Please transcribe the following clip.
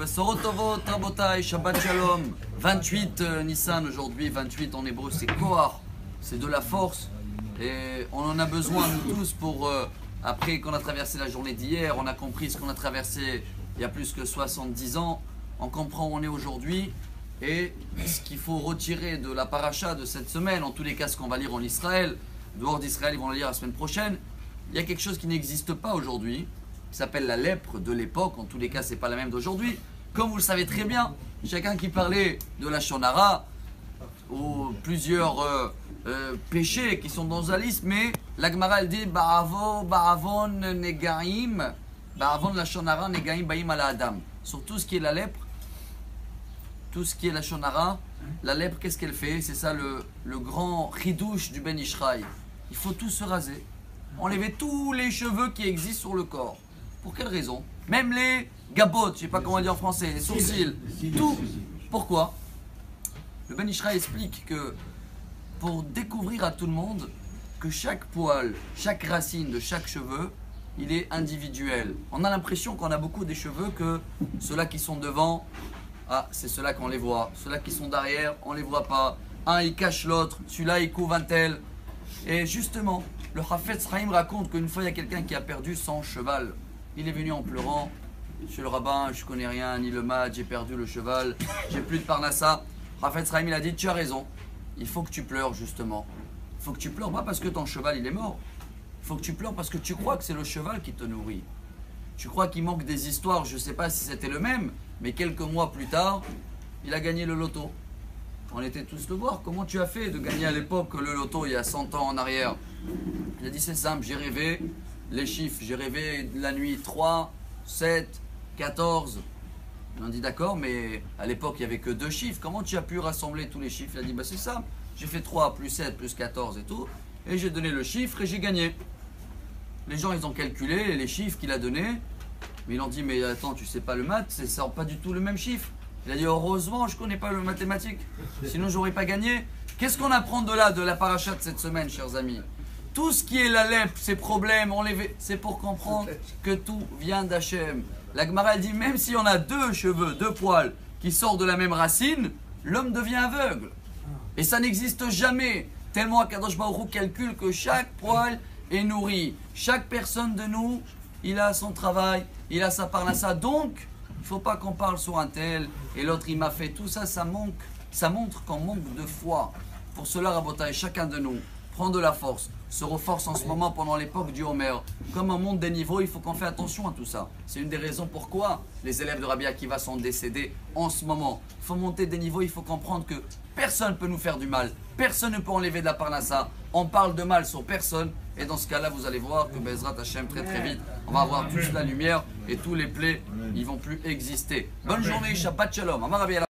Basorot Tovot, Rabotai, Shabbat Shalom. 28 Nissan aujourd'hui, 28 en hébreu, c'est Kohar, c'est de la force. Et on en a besoin, nous tous, pour. Après qu'on a traversé la journée d'hier, on a compris ce qu'on a traversé il y a plus que 70 ans. On comprend où on est aujourd'hui. Et ce qu'il faut retirer de la paracha de cette semaine, en tous les cas, ce qu'on va lire en Israël, dehors d'Israël, ils vont le lire la semaine prochaine. Il y a quelque chose qui n'existe pas aujourd'hui, qui s'appelle la lèpre de l'époque. En tous les cas, ce n'est pas la même d'aujourd'hui. Comme vous le savez très bien, chacun qui parlait de la Shonara, ou plusieurs péchés qui sont dans la liste, mais la Gemara elle dit Ba'avon negaim, Ba'avon la Shonara negaim ba'im ala Adam. Sur tout ce qui est la lèpre, tout ce qui est la Shonara, la lèpre, qu'est-ce qu'elle fait? C'est ça le grand chidouche du Ben Ishraï. Il faut tout se raser, enlever tous les cheveux qui existent sur le corps. Pour quelle raison? Même les gabottes, je ne sais pas comment dire en français, les sourcils, tout. Pourquoi? Le Ben Ishraï explique que pour découvrir à tout le monde que chaque poil, chaque racine de chaque cheveu, il est individuel. On a l'impression qu'on a beaucoup des cheveux, que ceux-là qui sont devant, ah, c'est ceux-là qu'on les voit. Ceux-là qui sont derrière, on ne les voit pas. Un, il cache l'autre. Celui-là, il couvre un tel. Et justement, le Hafetz Chaim raconte qu'une fois, il y a quelqu'un qui a perdu son cheval. Il est venu en pleurant. Monsieur le rabbin, je ne connais rien, ni le mat, j'ai perdu le cheval, j'ai plus de parnassa. Hafetz Chaim, il a dit, tu as raison. Il faut que tu pleures, justement. Il faut que tu pleures, pas parce que ton cheval, il est mort. Il faut que tu pleures parce que tu crois que c'est le cheval qui te nourrit. Tu crois qu'il manque des histoires, je ne sais pas si c'était le même, mais quelques mois plus tard, il a gagné le loto. On était tous le voir. Comment tu as fait de gagner à l'époque le loto il y a 100 ans en arrière? Il a dit c'est simple, j'ai rêvé les chiffres, j'ai rêvé la nuit 3, 7, 14. On a dit d'accord, mais à l'époque il n'y avait que 2 chiffres. Comment tu as pu rassembler tous les chiffres? Il a dit bah c'est simple, j'ai fait 3 plus 7 plus 14 et tout, et j'ai donné le chiffre et j'ai gagné. Les gens ils ont calculé les chiffres qu'il a donnés, mais ils ont dit mais attends, tu sais pas le maths, c'est pas du tout le même chiffre. Il a dit heureusement je connais pas le mathématique, sinon j'aurais pas gagné. Qu'est-ce qu'on apprend de là, de la paracha de cette semaine, chers amis? Tout ce qui est la lèpre, ces problèmes, c'est pour comprendre que tout vient d'Hachem. La Gemara elle dit même si on a 2 cheveux, 2 poils qui sortent de la même racine, l'homme devient aveugle. Et ça n'existe jamais. Tellement Akadosh Baruch Hu calcule que chaque poil est nourri. Chaque personne de nous, il a son travail, il a sa parnassa. Donc, il ne faut pas qu'on parle sur un tel et l'autre il m'a fait. Tout ça, ça montre qu'on manque de foi. Pour cela, Rabotai, chacun de nous prend de la force, se reforce en ce moment pendant l'époque du Homer. Comme on monte des niveaux, il faut qu'on fasse attention à tout ça. C'est une des raisons pourquoi les élèves de Rabbi Akiva sont décédés en ce moment. Il faut monter des niveaux, il faut comprendre que personne ne peut nous faire du mal. Personne ne peut enlever de la parnassa. On parle de mal sur personne. Et dans ce cas-là, vous allez voir que Bezrat Hashem, très très vite, on va avoir tous la lumière et tous les plaies, ils ne vont plus exister. Bonne journée, Shabbat Shalom.